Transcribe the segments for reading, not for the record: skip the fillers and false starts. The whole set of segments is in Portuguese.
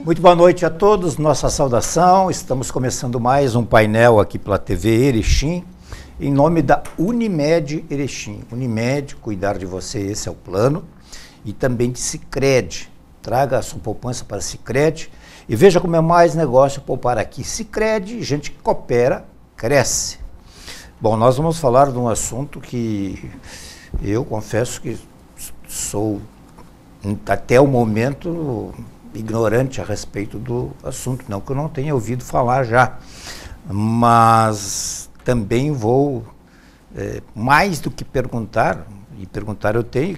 Muito boa noite a todos, nossa saudação. Estamos começando mais um painel aqui pela TV Erechim, em nome da Unimed Erechim. Unimed, cuidar de você, esse é o plano. E também de Sicredi. Traga a sua poupança para Sicredi e veja como é mais negócio poupar aqui. Sicredi, gente que coopera, cresce. Bom, nós vamos falar de um assunto que eu confesso que sou, até o momento, ignorante a respeito do assunto. Não que eu não tenha ouvido falar já, mas também vou, mais do que perguntar, e perguntar eu tenho,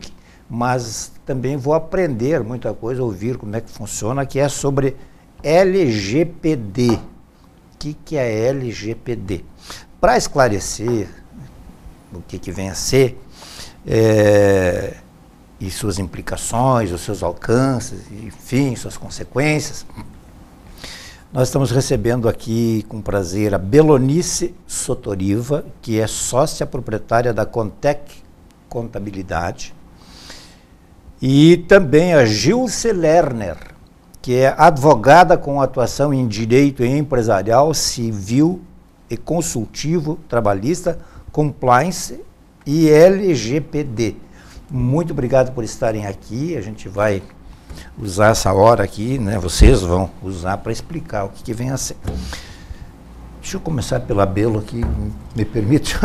mas também vou aprender muita coisa, ouvir como é que funciona, que é sobre LGPD. O que é LGPD? Para esclarecer o que vem a ser, e suas implicações, os seus alcances, enfim, suas consequências, nós estamos recebendo aqui com prazer a Belonice Sotoriva, que é sócia proprietária da Contec Contabilidade, e também a Gilce Lerner, que é advogada com atuação em direito empresarial, civil e consultivo, trabalhista, compliance e LGPD. Muito obrigado por estarem aqui. A gente vai usar essa hora aqui, né? Vocês vão usar para explicar o que vem a ser. Deixa eu começar pela Belo aqui, me permite?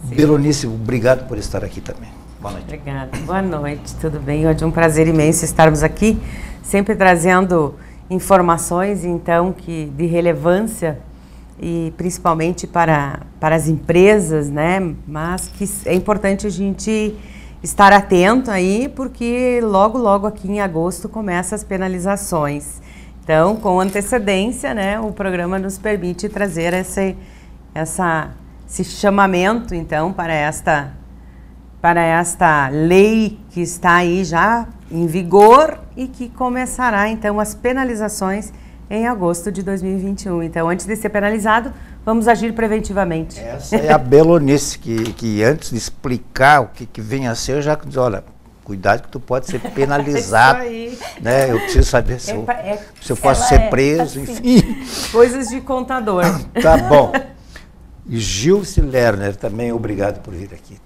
Belonice, obrigado por estar aqui também. Boa noite. Obrigada. Boa noite, tudo bem? Hoje é um prazer imenso estarmos aqui, sempre trazendo informações, então, de relevância e principalmente para as empresas, né? Mas que é importante a gente estar atento aí, porque logo aqui em agosto começam as penalizações. Então, com antecedência, né, o programa nos permite trazer esse chamamento, então, para esta lei que está aí já em vigor e que começará, então, as penalizações em agosto de 2021. Então, antes de ser penalizado, vamos agir preventivamente. Essa é a Belonice, que antes de explicar o que vem a ser, já diz, olha, cuidado que tu pode ser penalizado. Isso aí. Né? Eu preciso saber se eu posso ser preso, assim, enfim. Coisas de contador. Tá bom. E Gilce Lerner, também obrigado por vir aqui.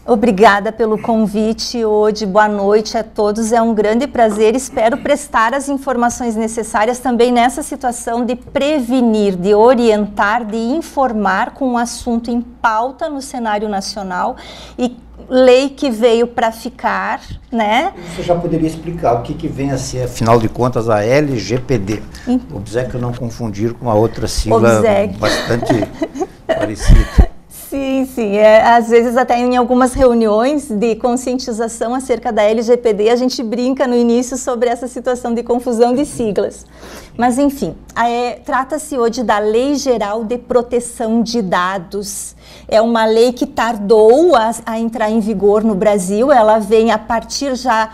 Obrigada pelo convite hoje, boa noite a todos, é um grande prazer, espero prestar as informações necessárias também nessa situação de prevenir, de orientar, de informar com um assunto em pauta no cenário nacional e lei que veio para ficar, né? Você já poderia explicar o que vem a ser, afinal de contas, a LGPD? Obséquio não confundir com a outra sigla bastante parecida. Sim, às vezes até em algumas reuniões de conscientização acerca da LGPD, a gente brinca no início sobre essa situação de confusão de siglas. Mas enfim, trata-se hoje da Lei Geral de Proteção de Dados. É uma lei que tardou a entrar em vigor no Brasil, ela vem a partir já,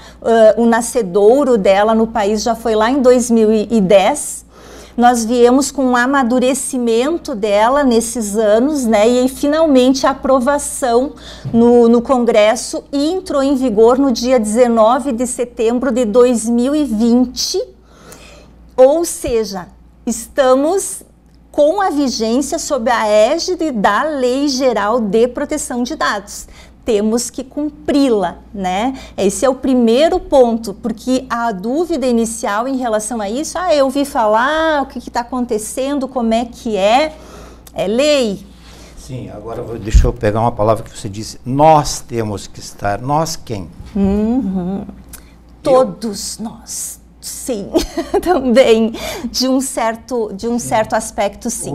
o nascedouro dela no país já foi lá em 2010, nós viemos com um amadurecimento dela nesses anos, né? E finalmente a aprovação no Congresso e entrou em vigor no dia 19 de setembro de 2020. Ou seja, estamos com a vigência sob a égide da Lei Geral de Proteção de Dados. Temos que cumpri-la, né? Esse é o primeiro ponto, porque a dúvida inicial em relação a isso, eu ouvi falar, o que está acontecendo, como é que é lei. Sim, agora deixa eu pegar uma palavra que você disse, nós temos que estar, nós quem? Todos nós. Sim, também, de um certo aspecto, sim.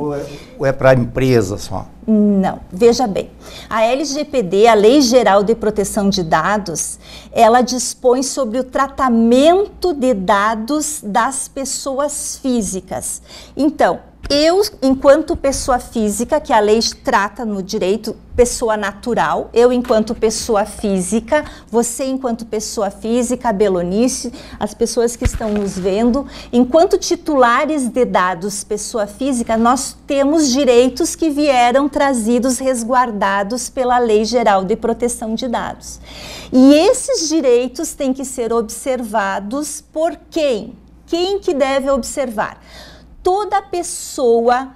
Ou é para a empresa só? Não, veja bem, a LGPD, a Lei Geral de Proteção de Dados, ela dispõe sobre o tratamento de dados das pessoas físicas. Então, eu, enquanto pessoa física, que a lei trata no direito, pessoa natural, eu enquanto pessoa física, você enquanto pessoa física, a Belonice, as pessoas que estão nos vendo, enquanto titulares de dados, pessoa física, nós temos direitos que vieram trazidos, resguardados pela Lei Geral de Proteção de Dados. E esses direitos têm que ser observados por quem? Quem que deve observar? Toda pessoa,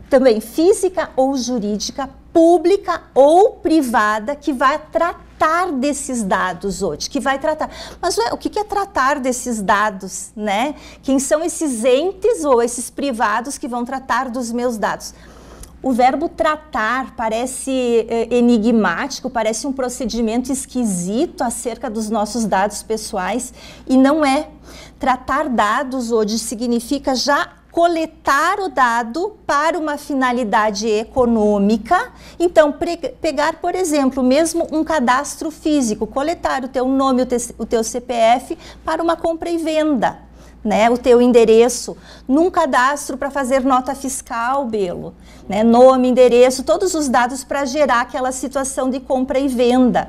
também física ou jurídica, pública ou privada, que vai tratar desses dados hoje, que vai tratar. Mas o que é tratar desses dados, né? Quem são esses entes ou esses privados que vão tratar dos meus dados? O verbo tratar parece enigmático, parece um procedimento esquisito acerca dos nossos dados pessoais, e não é. Tratar dados hoje significa já coletar o dado para uma finalidade econômica. Então, pegar, por exemplo, mesmo um cadastro físico, coletar o teu nome, o teu CPF para uma compra e venda, né? O teu endereço, num cadastro para fazer nota fiscal, Belo, né? Nome, endereço, todos os dados para gerar aquela situação de compra e venda.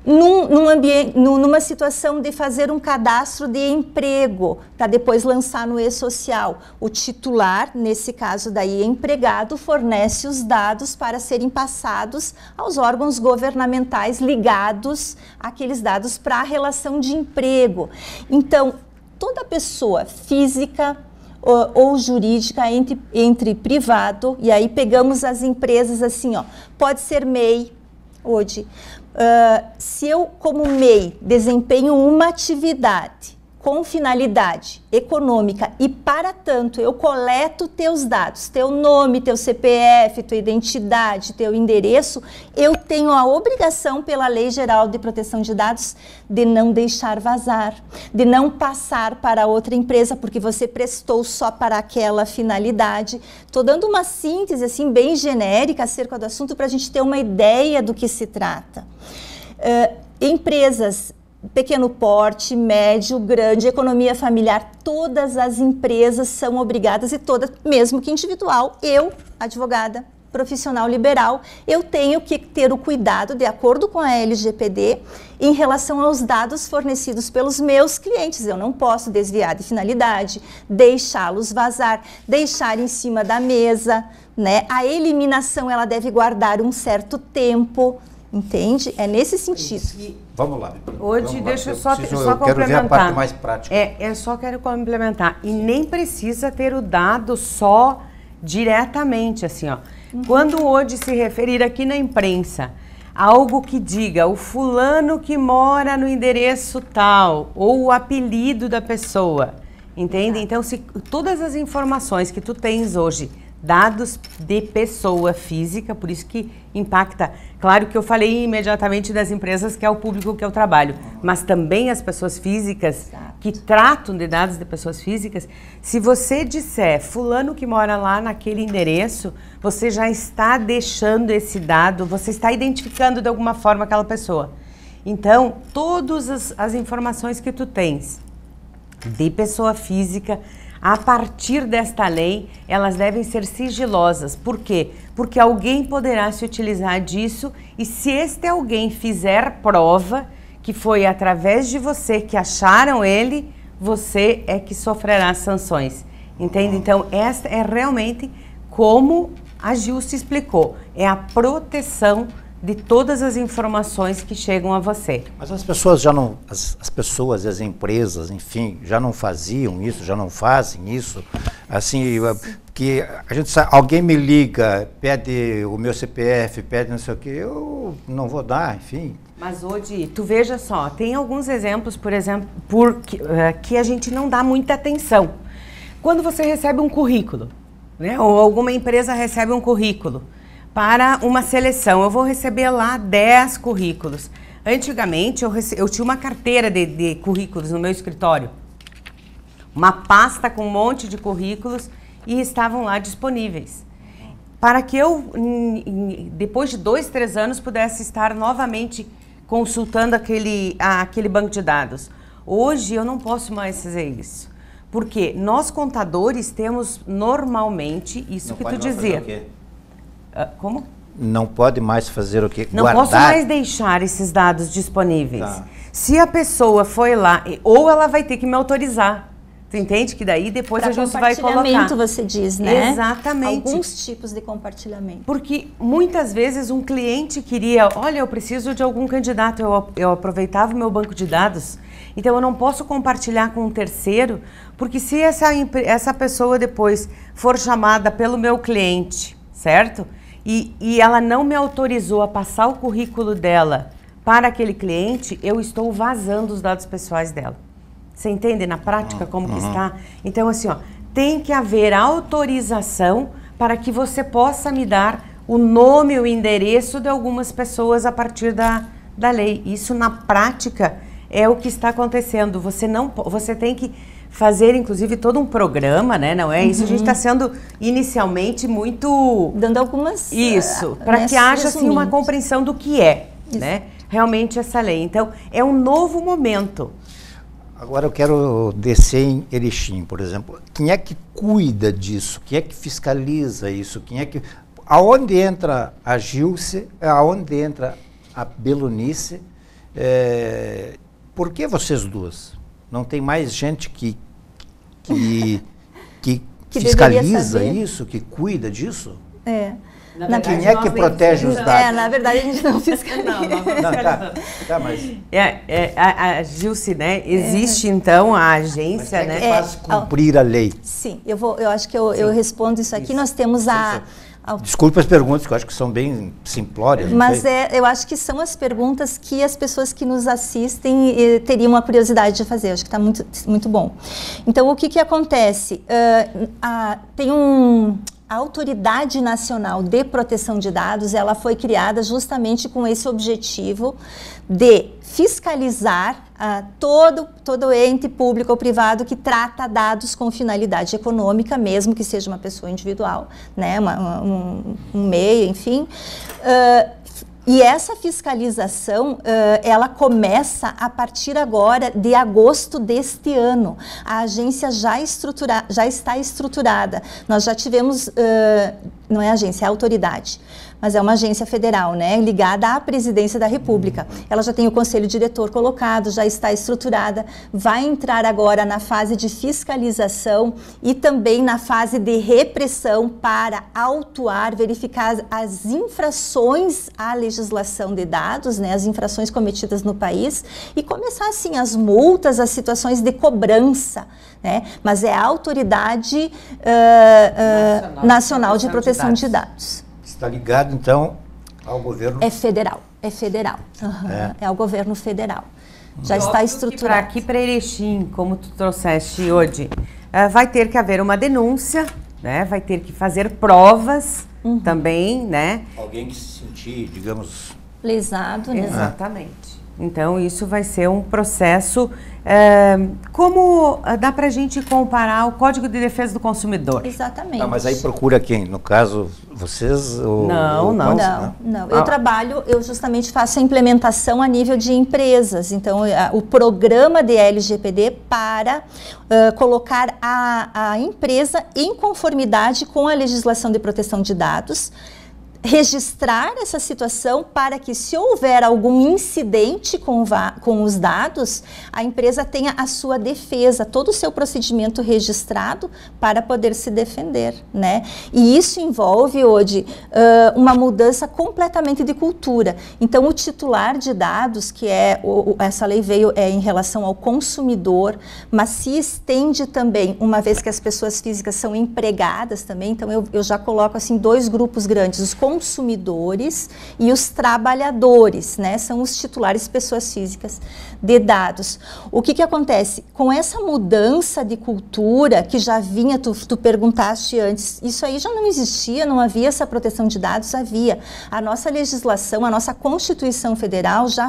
Numa situação de fazer um cadastro de emprego, para depois lançar no e-social. O titular, nesse caso daí empregado, fornece os dados para serem passados aos órgãos governamentais ligados àqueles dados para a relação de emprego. Então, toda pessoa física ou jurídica entre privado, e aí pegamos as empresas assim, ó, pode ser MEI hoje. Se eu, como MEI, desempenho uma atividade com finalidade econômica e, para tanto, eu coleto teus dados, teu nome, teu CPF, tua identidade, teu endereço, eu tenho a obrigação pela Lei Geral de Proteção de Dados de não deixar vazar, de não passar para outra empresa, porque você prestou só para aquela finalidade. Estou dando uma síntese assim bem genérica acerca do assunto para a gente ter uma ideia do que se trata. Empresas pequeno porte, médio, grande, economia familiar, todas as empresas são obrigadas, e todas, mesmo que individual, eu, advogada, profissional liberal, eu tenho que ter o cuidado, de acordo com a LGPD, em relação aos dados fornecidos pelos meus clientes. Eu não posso desviar de finalidade, deixá-los vazar, deixar em cima da mesa, né? A eliminação, ela deve guardar um certo tempo, entende? É nesse sentido. Vamos lá. Hoje, deixa eu só complementar. Quero ver a parte mais prática. Eu só quero complementar. E nem precisa ter o dado só diretamente, assim, ó. Quando hoje se referir aqui na imprensa, algo que diga o fulano que mora no endereço tal, ou o apelido da pessoa, entende? Então, se todas as informações que tu tens hoje, dados de pessoa física, por isso que impacta. Claro que eu falei imediatamente das empresas, que é o público que eu trabalho, mas também as pessoas físicas, que tratam de dados de pessoas físicas. Se você disser fulano que mora lá naquele endereço, você já está deixando esse dado, você está identificando de alguma forma aquela pessoa. Então, todas as informações que tu tens de pessoa física, a partir desta lei, elas devem ser sigilosas. Por quê? Porque alguém poderá se utilizar disso, e se este alguém fizer prova que foi através de você que acharam ele, você é que sofrerá sanções. Entende? Então, esta é realmente como a Gilce explicou, é a proteção de todas as informações que chegam a você. Mas as pessoas já não, as pessoas e as empresas, enfim, já não faziam isso, já não fazem isso, assim, que a gente sabe, alguém me liga, pede o meu CPF, pede não sei o que, eu não vou dar, enfim. Mas hoje, tu veja só, tem alguns exemplos, por exemplo, que a gente não dá muita atenção. Quando você recebe um currículo, né, ou alguma empresa recebe um currículo, para uma seleção, eu vou receber lá 10 currículos. Antigamente, eu tinha uma carteira de currículos no meu escritório. Uma pasta com um monte de currículos, e estavam lá disponíveis. Para que eu, depois de 2, 3 anos, pudesse estar novamente consultando aquele banco de dados. Hoje, eu não posso mais fazer isso. Porque nós, contadores, temos normalmente isso que tu dizia. Como? Não pode mais fazer o quê? Não Guardar? posso mais deixar esses dados disponíveis. Tá. Se a pessoa foi lá, ou ela vai ter que me autorizar. Tu entende? Que daí depois a gente vai colocar. Compartilhamento, você diz, né? Exatamente. Alguns tipos de compartilhamento. Porque muitas vezes um cliente queria, olha, eu preciso de algum candidato, eu aproveitava o meu banco de dados, então eu não posso compartilhar com um terceiro, Porque se essa pessoa depois for chamada pelo meu cliente, certo? E ela não me autorizou a passar o currículo dela para aquele cliente, eu estou vazando os dados pessoais dela. Você entende na prática como que está? Então, assim, ó, tem que haver autorização para que você possa me dar o nome e o endereço de algumas pessoas a partir da lei. Isso, na prática, é o que está acontecendo. Você tem que fazer, inclusive, todo um programa, né? Não é isso? A gente está sendo, inicialmente, muito... Dando algumas... Isso, para que haja, assim, uma compreensão do que é, né? Realmente, essa lei. Então, é um novo momento. Agora eu quero descer em Erechim, por exemplo. Quem é que cuida disso? Quem é que fiscaliza isso? Quem é que... Aonde entra a Gilce? Aonde entra a Belonice? Por que vocês duas? Não tem mais gente que fiscaliza isso, que cuida disso? Quem é que protege os dados? Na verdade, a gente não fiscaliza. Tá, mas... A Gilce, né? Existe, então, a agência, mas né? Que faz cumprir a lei. Sim, eu acho que eu respondo isso aqui. Isso. Nós temos Desculpe as perguntas, que eu acho que são bem simplórias. Mas eu acho que são as perguntas que as pessoas que nos assistem teriam uma curiosidade de fazer. Eu acho que está muito, muito bom. Então, o que acontece? Tem a Autoridade Nacional de Proteção de Dados, ela foi criada justamente com esse objetivo de fiscalizar todo ente público ou privado que trata dados com finalidade econômica, mesmo que seja uma pessoa individual, né, um MEI, enfim. E essa fiscalização, ela começa a partir agora de agosto deste ano. A agência já está estruturada. Nós já tivemos, não é agência, é autoridade, mas é uma agência federal, né, ligada à Presidência da República. Ela já tem o conselho diretor colocado, já está estruturada, vai entrar agora na fase de fiscalização e também na fase de repressão para autuar, verificar as infrações à legislação de dados, né, as infrações cometidas no país e começar, assim, as multas, as situações de cobrança, né, mas é a Autoridade Nacional de Proteção de Dados. Está ligado, então, ao governo... É federal. É ao governo federal. Já está estruturado. Aqui para Erechim, como tu trouxeste hoje, vai ter que haver uma denúncia, né? Vai ter que fazer provas também, né? Alguém que se sentir, digamos... lesado, né? Exatamente. Então, isso vai ser um processo... como dá para a gente comparar o Código de Defesa do Consumidor? Exatamente. Mas aí procura quem? No caso, vocês? Não. Eu justamente faço a implementação a nível de empresas. Então, o programa de LGPD para colocar a empresa em conformidade com a legislação de proteção de dados, registrar essa situação para que, se houver algum incidente com os dados, a empresa tenha a sua defesa, todo o seu procedimento registrado para poder se defender, né? E isso envolve, hoje, uma mudança completamente de cultura. Então, o titular de dados, que essa lei veio em relação ao consumidor, mas se estende também, uma vez que as pessoas físicas são empregadas também, então eu já coloco, assim, dois grupos grandes, os consumidores e os trabalhadores, né? São os titulares, pessoas físicas de dados. O que acontece? Com essa mudança de cultura que já vinha, tu perguntaste antes, isso aí já não existia, não havia essa proteção de dados, havia. A nossa legislação, a nossa Constituição Federal já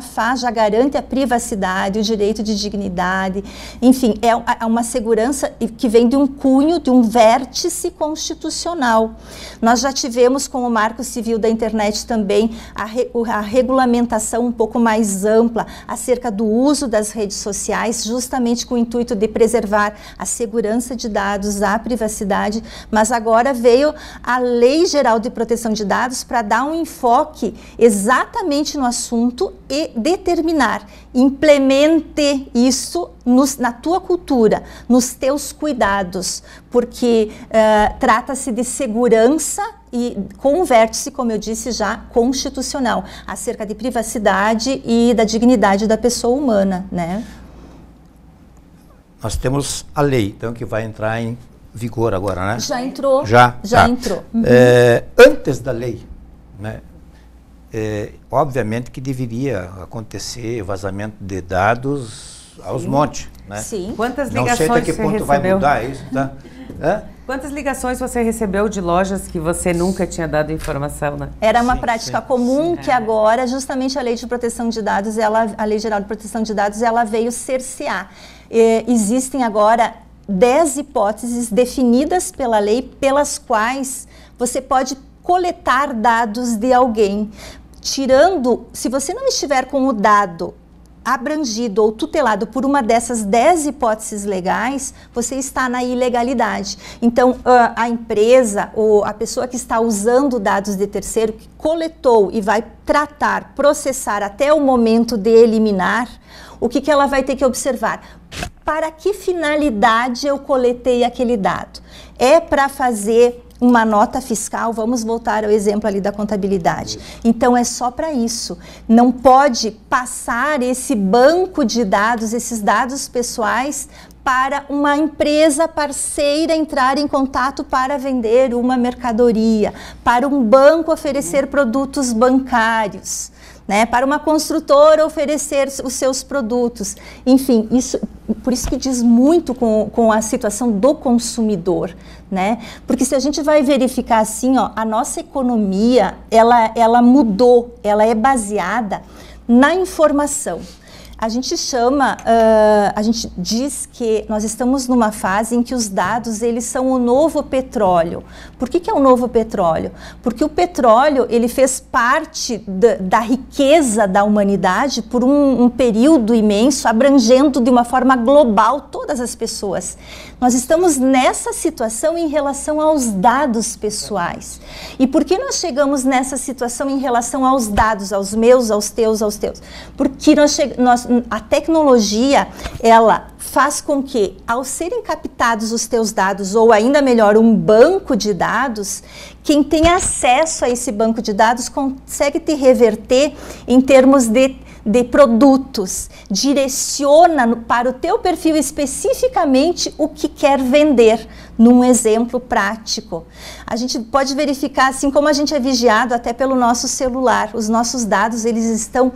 garante a privacidade, o direito de dignidade, enfim, é uma segurança que vem de um cunho, de um vértice constitucional. Nós já tivemos com o Marco Civil da Internet também a regulamentação um pouco mais ampla acerca do uso das redes sociais, justamente com o intuito de preservar a segurança de dados, a privacidade, mas agora veio a Lei Geral de Proteção de Dados para dar um enfoque exatamente no assunto e determinar, implemente isso na tua cultura, nos teus cuidados, porque trata-se de segurança e com um vértice, como eu disse, já constitucional, acerca de privacidade e da dignidade da pessoa humana, né? nós temos a lei, então, que vai entrar em vigor agora, né? Já entrou. Já tá. Entrou. Uhum. Antes da lei, né? Obviamente que deveria acontecer vazamento de dados aos montes, né? Sim. Quantas Não ligações sei até que você ponto recebeu? vai mudar isso, tá? Quantas ligações você recebeu de lojas que você nunca tinha dado informação, né? Era uma prática comum que agora, justamente a Lei de Proteção de Dados, a Lei Geral de Proteção de Dados, ela veio cercear. Existem agora 10 hipóteses definidas pela lei, pelas quais você pode coletar dados de alguém. Tirando, se você não estiver com o dado abrangido ou tutelado por uma dessas 10 hipóteses legais, você está na ilegalidade. Então, a empresa ou a pessoa que está usando dados de terceiro, que coletou e vai tratar, processar até o momento de eliminar, o que ela vai ter que observar? Para que finalidade eu coletei aquele dado? É para fazer uma nota fiscal, vamos voltar ao exemplo ali da contabilidade. Então é só para isso. Não pode passar esse banco de dados, esses dados pessoais, para uma empresa parceira entrar em contato para vender uma mercadoria, para um banco oferecer produtos bancários, né, para uma construtora oferecer os seus produtos. Enfim, por isso que diz muito com a situação do consumidor, né? Porque se a gente vai verificar assim, ó, a nossa economia, ela mudou, ela é baseada na informação. A gente a gente diz que nós estamos numa fase em que os dados, eles são o novo petróleo. Por que é o novo petróleo? Porque o petróleo, ele fez parte da riqueza da humanidade por um período imenso, abrangendo de uma forma global todas as pessoas. Nós estamos nessa situação em relação aos dados pessoais. E por que nós chegamos nessa situação em relação aos dados, aos meus, aos teus, aos teus? Porque a tecnologia, ela faz com que, ao serem captados os teus dados, ou ainda melhor, um banco de dados, quem tem acesso a esse banco de dados consegue te reverter em termos de produtos, direciona para o teu perfil especificamente o que quer vender, num exemplo prático. A gente pode verificar, assim como a gente é vigiado até pelo nosso celular, os nossos dados, eles estão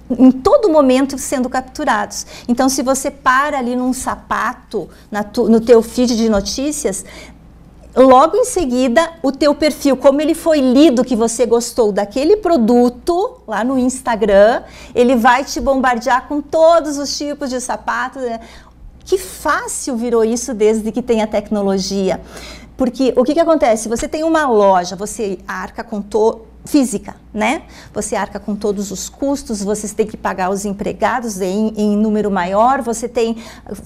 em todo momento sendo capturados. Então, se você para ali num sapato, no teu feed de notícias, logo em seguida, o teu perfil, como ele foi lido, que você gostou daquele produto, lá no Instagram, ele vai te bombardear com todos os tipos de sapatos. Né? Que fácil virou isso desde que tem a tecnologia. Porque o que acontece? Você tem uma loja, você arca com física, né? Você arca com todos os custos, você tem que pagar os empregados em número maior, você tem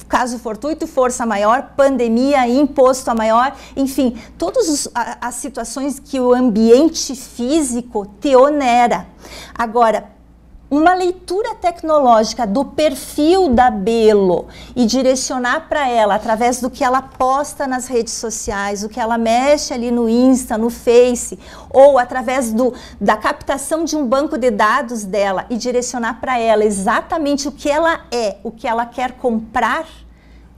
caso fortuito, força maior, pandemia, imposto a maior, enfim, todas as situações que o ambiente físico te onera. Agora, uma leitura tecnológica do perfil da Belo e direcionar para ela, através do que ela posta nas redes sociais, o que ela mexe ali no Insta, no Face, ou através da captação de um banco de dados dela e direcionar para ela exatamente o que ela é, o que ela quer comprar,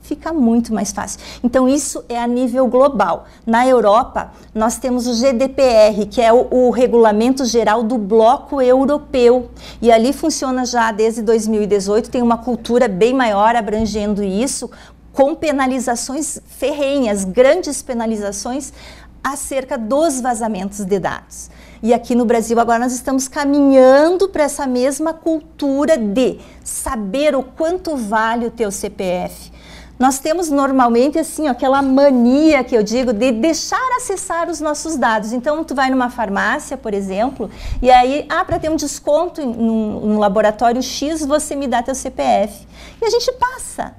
fica muito mais fácil. Então, isso é a nível global. Na Europa, nós temos o GDPR, que é o Regulamento Geral do Bloco Europeu. E ali funciona já desde 2018, tem uma cultura bem maior abrangendo isso, com penalizações ferrenhas, grandes penalizações acerca dos vazamentos de dados. E aqui no Brasil, agora nós estamos caminhando para essa mesma cultura de saber o quanto vale o teu CPF. Nós temos normalmente assim, aquela mania que eu digo de deixar acessar os nossos dados. Então, tu vai numa farmácia, por exemplo, e aí, para ter um desconto no laboratório X, você me dá teu CPF. E a gente passa.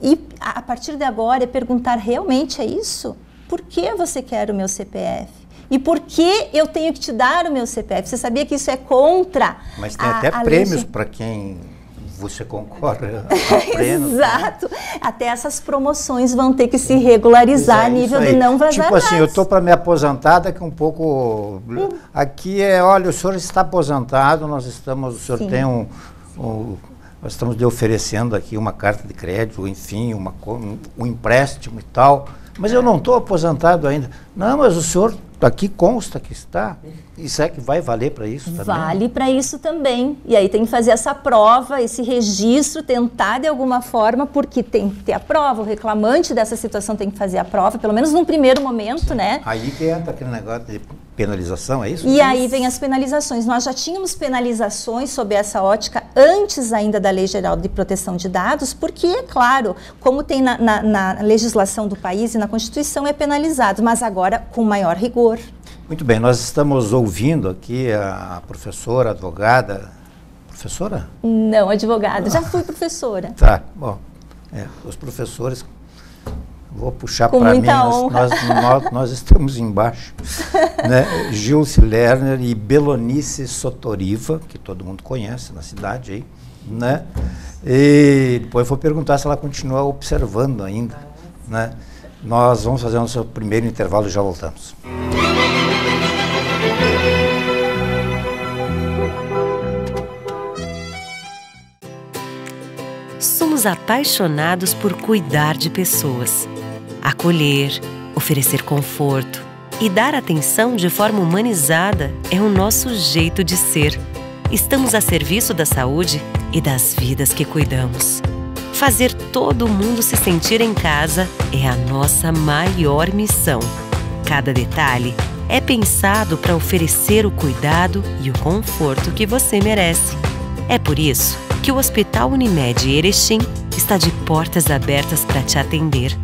E a partir de agora é perguntar, realmente é isso? Por que você quer o meu CPF? E por que eu tenho que te dar o meu CPF? Você sabia que isso é contra Mas tem até prêmios para quem você concorre a prêmios. Exato. Até essas promoções vão ter que se regularizar a nível de não vazar Tipo assim, eu estou para me aposentar daqui um pouco. Aqui olha, o senhor está aposentado, o senhor tem nós estamos lhe oferecendo aqui uma carta de crédito, enfim, um empréstimo e tal, mas eu não estou aposentado ainda. Não, mas o senhor aqui consta que está. Isso é que vai valer para isso também? Vale para isso também. E aí tem que fazer essa prova, esse registro, tentar de alguma forma, porque tem que ter a prova. O reclamante dessa situação tem que fazer a prova, pelo menos num primeiro momento, Sim. né? Aí que entra aquele negócio de penalização, é isso? E aí vem as penalizações. Nós já tínhamos penalizações sob essa ótica antes ainda da Lei Geral de Proteção de Dados, porque, é claro, como tem na legislação do país e na Constituição, é penalizado, mas agora com maior rigor. Muito bem, nós estamos ouvindo aqui a professora, advogada. Professora? Não, advogada. Já fui professora. Tá, bom. Os professores, vou puxar para mim, nós estamos embaixo. Né? Gilce Lerner e Belonice Sotoriva, que todo mundo conhece na cidade aí. Né? E depois eu vou perguntar se ela continua observando ainda. Né? Nós vamos fazer o nosso primeiro intervalo e já voltamos. Somos apaixonados por cuidar de pessoas, acolher, oferecer conforto e dar atenção de forma humanizada é o nosso jeito de ser. Estamos a serviço da saúde e das vidas que cuidamos. Fazer todo mundo se sentir em casa é a nossa maior missão. Cada detalhe é pensado para oferecer o cuidado e o conforto que você merece. É por isso que o Hospital Unimed Erechim está de portas abertas para te atender.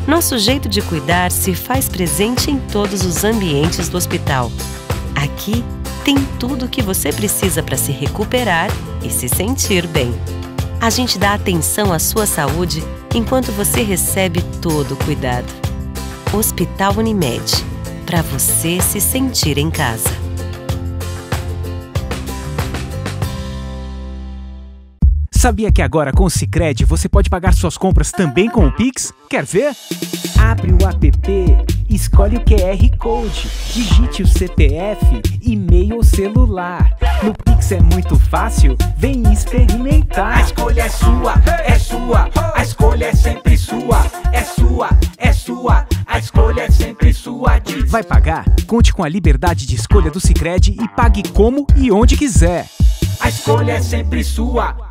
Nosso jeito de cuidar se faz presente em todos os ambientes do hospital. Aqui tem tudo o que você precisa para se recuperar e se sentir bem. A gente dá atenção à sua saúde enquanto você recebe todo o cuidado. Hospital Unimed, para você se sentir em casa. Sabia que agora com o Sicredi você pode pagar suas compras também com o Pix? Quer ver? Abre o app, escolhe o QR Code, digite o CPF, e-mail ou celular. No Pix é muito fácil, vem experimentar. A escolha é sua, a escolha é sempre sua, é sua, a escolha é sempre sua. Vai pagar? Conte com a liberdade de escolha do Sicredi e pague como e onde quiser. A escolha é sempre sua.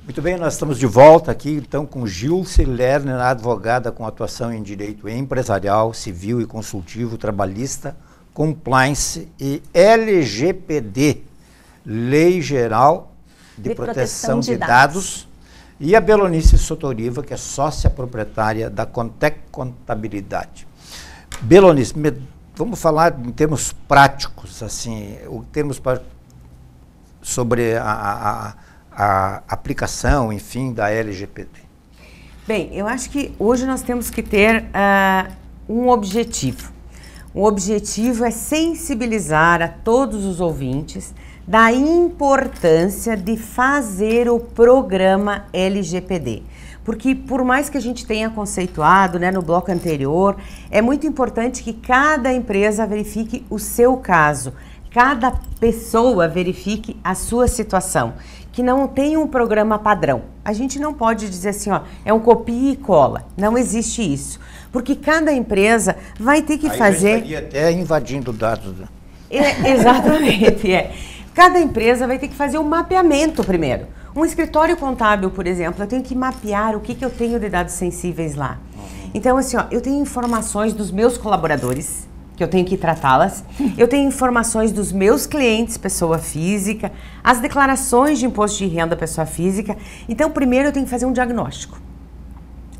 Muito bem, nós estamos de volta aqui, então, com Gilce Lerner, advogada com atuação em direito empresarial, civil e consultivo, trabalhista, compliance e LGPD, Lei Geral de Proteção de Dados, e a Belonice Sotoriva, que é sócia proprietária da Contec Contabilidade. Belonice, vamos falar em termos práticos, assim, sobre a aplicação, enfim, da LGPD. Bem, eu acho que hoje nós temos que ter um objetivo. O objetivo é sensibilizar a todos os ouvintes da importância de fazer o programa LGPD. Porque por mais que a gente tenha conceituado, né, no bloco anterior, é muito importante que cada empresa verifique o seu caso, cada pessoa verifique a sua situação, que não tem um programa padrão. A gente não pode dizer assim, ó, é um copia e cola. Não existe isso. Porque cada empresa vai ter que fazer... Aí estaria até invadindo dados. Exatamente, Cada empresa vai ter que fazer um mapeamento primeiro. Um escritório contábil, por exemplo, eu tenho que mapear o que eu tenho de dados sensíveis lá. Então, assim, ó, eu tenho informações dos meus colaboradores, que eu tenho que tratá-las. Eu tenho informações dos meus clientes, pessoa física, as declarações de imposto de renda, pessoa física. Então, primeiro eu tenho que fazer um diagnóstico,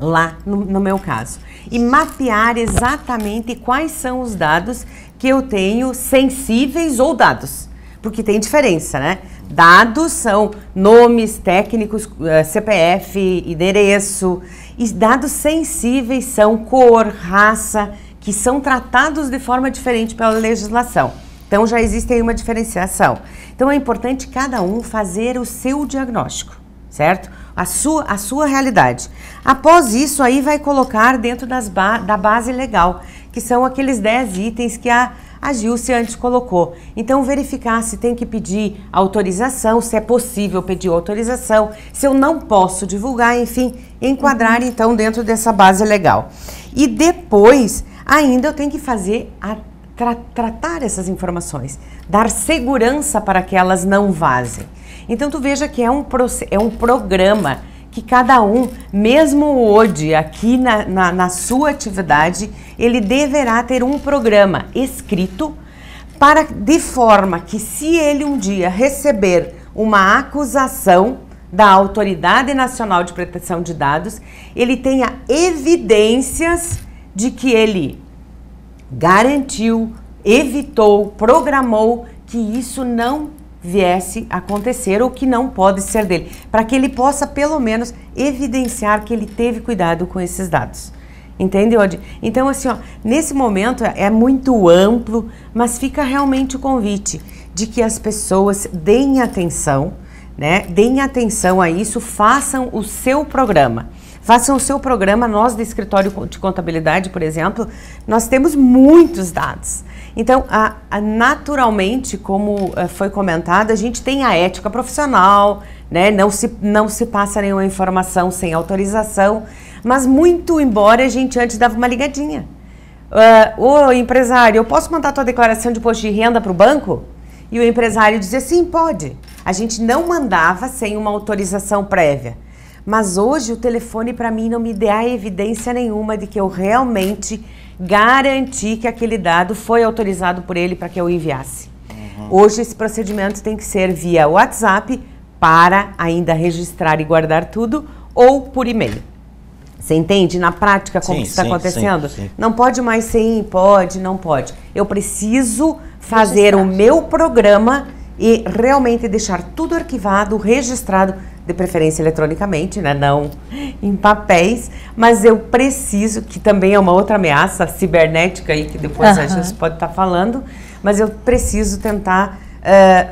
lá no meu caso, e mapear exatamente quais são os dados que eu tenho sensíveis ou dados, porque tem diferença, né? Dados são nomes técnicos, CPF, endereço, e dados sensíveis são cor, raça, que são tratados de forma diferente pela legislação. Então já existe aí uma diferenciação. Então é importante cada um fazer o seu diagnóstico, certo? A sua realidade. Após isso, aí vai colocar dentro da base legal, que são aqueles 10 itens que a Gilce antes colocou. Então, verificar se tem que pedir autorização, se é possível pedir autorização, se eu não posso divulgar, enfim, enquadrar então dentro dessa base legal. E depois, ainda eu tenho que fazer tratar essas informações, dar segurança para que elas não vazem. Então, tu veja que é um programa que cada um, mesmo hoje, aqui na sua atividade, ele deverá ter um programa escrito de forma que, se ele um dia receber uma acusação da Autoridade Nacional de Proteção de Dados, ele tenha evidências de que ele garantiu, evitou, programou que isso não viesse a acontecer ou que não pode ser dele, para que ele possa pelo menos evidenciar que ele teve cuidado com esses dados. Entende, Odi? Então, assim, ó, nesse momento é muito amplo, mas fica realmente o convite de que as pessoas deem atenção, né? Deem atenção a isso, façam o seu programa. Façam o seu programa. Nós do Escritório de Contabilidade, por exemplo, nós temos muitos dados. Então, naturalmente, como foi comentado, a gente tem a ética profissional, né? Não se passa nenhuma informação sem autorização, mas muito embora a gente antes dava uma ligadinha. Ô empresário, eu posso mandar tua declaração de imposto de renda para o banco? E o empresário dizia, sim, pode. A gente não mandava sem uma autorização prévia. Mas hoje o telefone para mim não me dá evidência nenhuma de que eu realmente garanti que aquele dado foi autorizado por ele para que eu enviasse. Hoje esse procedimento tem que ser via WhatsApp para ainda registrar e guardar tudo ou por e-mail. Você entende na prática como que está acontecendo? Sim. Não pode mais sim, pode, não pode. Eu preciso fazer o meu programa e realmente deixar tudo arquivado, registrado, de preferência eletronicamente, né? Não em papéis, mas eu preciso, que também é uma outra ameaça cibernética aí, que depois a gente pode estar falando, mas eu preciso tentar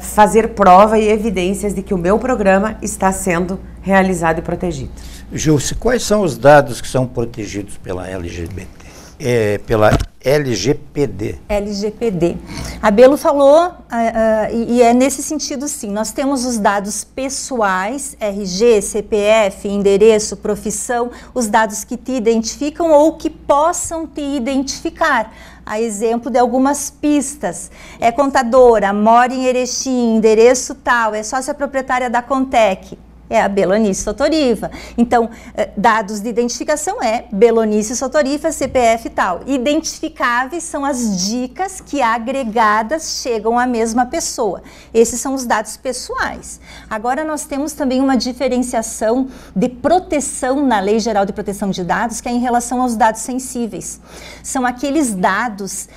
fazer prova e evidências de que o meu programa está sendo realizado e protegido. Gilce, quais são os dados que são protegidos pela LGBT? Pela LGPD. LGPD. A Belo falou, e é nesse sentido sim, nós temos os dados pessoais, RG, CPF, endereço, profissão, os dados que te identificam ou que possam te identificar. A exemplo de algumas pistas, é contadora, mora em Erechim, endereço tal, é sócia proprietária da Contec. É a Belonice Sotoriva. Então, dados de identificação é Belonice Sotoriva, CPF e tal. Identificáveis são as dicas que agregadas chegam à mesma pessoa. Esses são os dados pessoais. Agora, nós temos também uma diferenciação de proteção na Lei Geral de Proteção de Dados, que é em relação aos dados sensíveis. São aqueles dados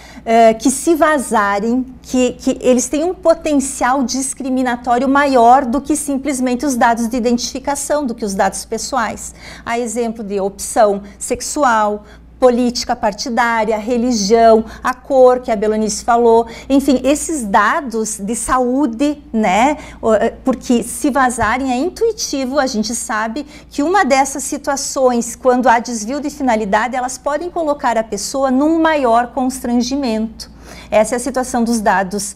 que se vazarem, que eles têm um potencial discriminatório maior do que simplesmente os dados de identificação, do que os dados pessoais. A exemplo de opção sexual, política partidária, religião, a cor, que a Belonice falou, enfim, esses dados de saúde, né, porque se vazarem é intuitivo, a gente sabe que uma dessas situações, quando há desvio de finalidade, elas podem colocar a pessoa num maior constrangimento. Essa é a situação dos dados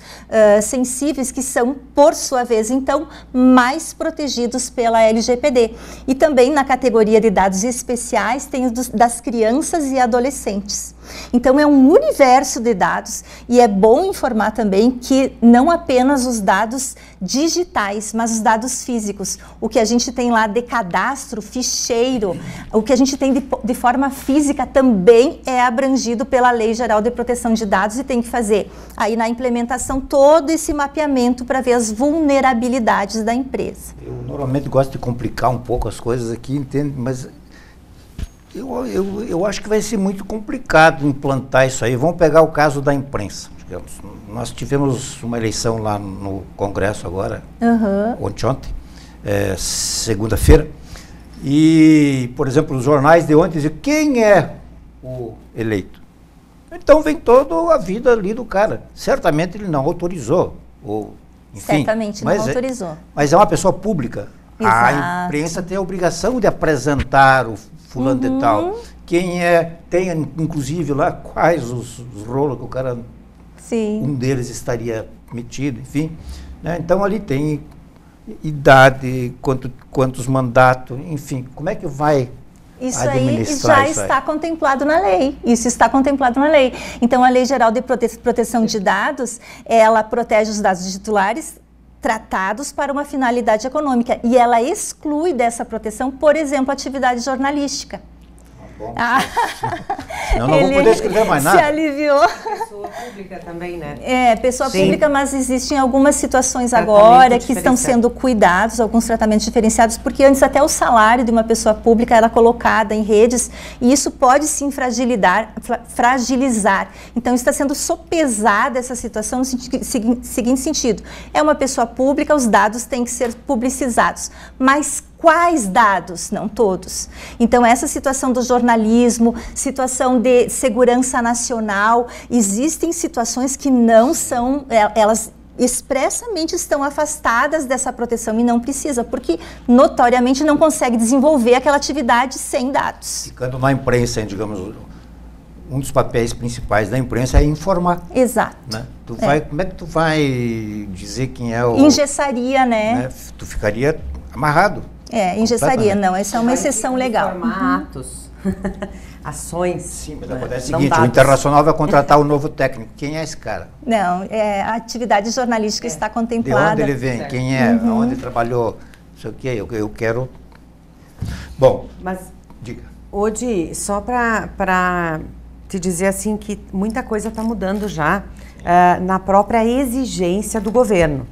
sensíveis, que são, por sua vez, então, mais protegidos pela LGPD. E também na categoria de dados especiais tem os das crianças e adolescentes. Então, é um universo de dados e é bom informar também que não apenas os dados digitais, mas os dados físicos. O que a gente tem lá de cadastro, ficheiro, o que a gente tem de forma física também é abrangido pela Lei Geral de Proteção de Dados e tem que fazer aí na implementação todo esse mapeamento para ver as vulnerabilidades da empresa. Eu normalmente gosto de complicar um pouco as coisas aqui, entende? Mas eu acho que vai ser muito complicado implantar isso aí. Vamos pegar o caso da imprensa. Digamos. Nós tivemos uma eleição lá no Congresso agora, ontem, segunda-feira, e, por exemplo, os jornais de ontem diziam quem é o eleito. Então vem toda a vida ali do cara. Certamente ele não autorizou, ou enfim. Certamente não autorizou. Mas é uma pessoa pública. Exato. A imprensa tem a obrigação de apresentar o fulano de tal. Quem é, tem inclusive lá quais os rolos que o cara, Sim. um deles estaria metido, enfim. Né? Então ali tem idade, quantos mandatos, enfim, como é que vai isso aí administrar já isso está contemplado na lei. Isso está contemplado na lei. Então, a Lei Geral de Proteção de Dados, ela protege os dados de titulares tratados para uma finalidade econômica. E ela exclui dessa proteção, por exemplo, a atividade jornalística. Bom, senão não vou poder escrever mais nada. Se aliviou. Pessoa pública também, né? É, pessoa Sim. pública, mas existem algumas situações Tratamento agora que estão diferenciado. sendo cuidados, alguns tratamentos diferenciados, porque antes até o salário de uma pessoa pública era colocada em redes e isso pode sim fragilizar. Então está sendo sopesada essa situação no seguinte sentido. É uma pessoa pública, os dados têm que ser publicizados, mas quais dados? Não todos. Então, essa situação do jornalismo, situação de segurança nacional, existem situações que não são, elas expressamente estão afastadas dessa proteção e não precisa, porque notoriamente não consegue desenvolver aquela atividade sem dados. Ficando na imprensa, digamos, um dos papéis principais da imprensa é informar. Exato. Né? Como é que tu vai dizer quem é o... Engessaria, né? Tu ficaria amarrado. Engessaria, não, essa é uma exceção legal. Formatos, ações. Sim, mas acontece o seguinte, o Internacional vai contratar um novo técnico. Quem é esse cara? Não, a atividade jornalística está De contemplada. onde ele vem? Quem é? Onde trabalhou? Não sei o quê, eu quero... Bom, mas diga. Hoje, só para te dizer assim que muita coisa está mudando já na própria exigência do governo.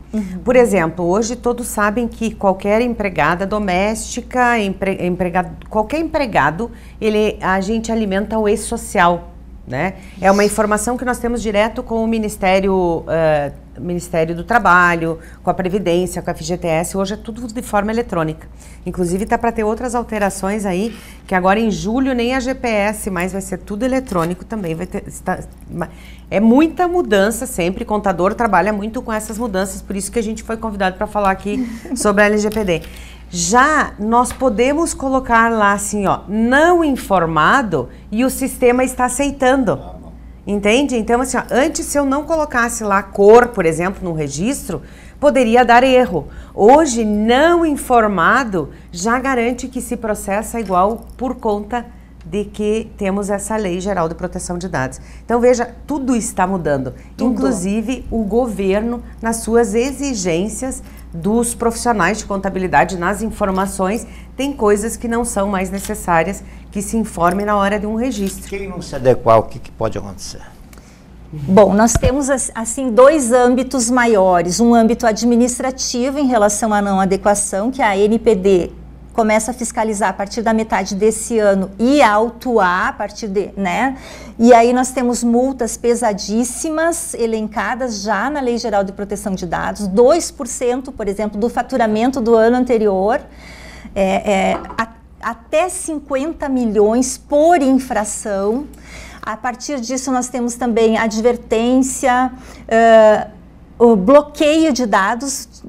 Por exemplo, hoje todos sabem que qualquer empregada doméstica, qualquer empregado, a gente alimenta o e-social, né? É uma informação que nós temos direto com o Ministério do Trabalho, com a Previdência, com a FGTS. Hoje é tudo de forma eletrônica. Inclusive está para ter outras alterações aí, que agora em julho nem a GPS mais vai ser tudo eletrônico também. É muita mudança sempre, o contador trabalha muito com essas mudanças, por isso que a gente foi convidado para falar aqui sobre a LGPD. Já nós podemos colocar lá assim, ó, não informado e o sistema está aceitando. Entende? Então, assim, ó, antes se eu não colocasse lá cor, por exemplo, no registro, poderia dar erro. Hoje, não informado já garante que se processa igual por conta de que temos essa Lei Geral de Proteção de Dados. Então, veja, tudo está mudando. Tudo. Inclusive, o governo, nas suas exigências dos profissionais de contabilidade, nas informações, tem coisas que não são mais necessárias que se informe na hora de um registro. Quem não se adequar, o que pode acontecer? Bom, nós temos assim dois âmbitos maiores, um âmbito administrativo em relação à não adequação, que a NPD começa a fiscalizar a partir da metade desse ano e a autuar a partir né? E aí nós temos multas pesadíssimas elencadas já na Lei Geral de Proteção de Dados, 2%, por exemplo, do faturamento do ano anterior, até 50 milhões por infração. A partir disso nós temos também advertência, o bloqueio de dados.